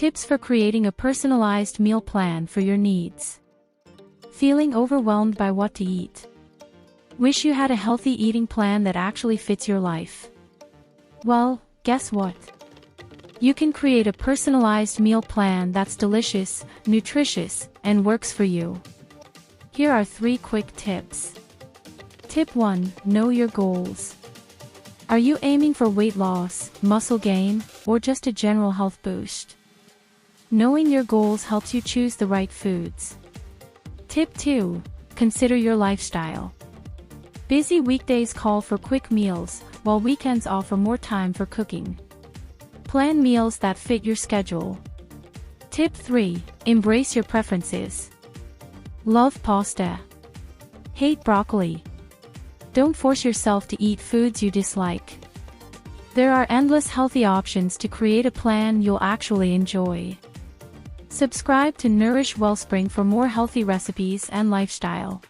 Tips for creating a personalized meal plan for your needs. Feeling overwhelmed by what to eat? Wish you had a healthy eating plan that actually fits your life? Well, guess what? You can create a personalized meal plan that's delicious, nutritious, and works for you. Here are 3 quick tips. Tip 1. Know your goals. Are you aiming for weight loss, muscle gain, or just a general health boost? Knowing your goals helps you choose the right foods. Tip 2. Consider your lifestyle. Busy weekdays call for quick meals, while weekends offer more time for cooking. Plan meals that fit your schedule. Tip 3. Embrace your preferences. Love pasta. Hate broccoli. Don't force yourself to eat foods you dislike. There are endless healthy options to create a plan you'll actually enjoy. Subscribe to Nourish Wellspring for more healthy recipes and lifestyle.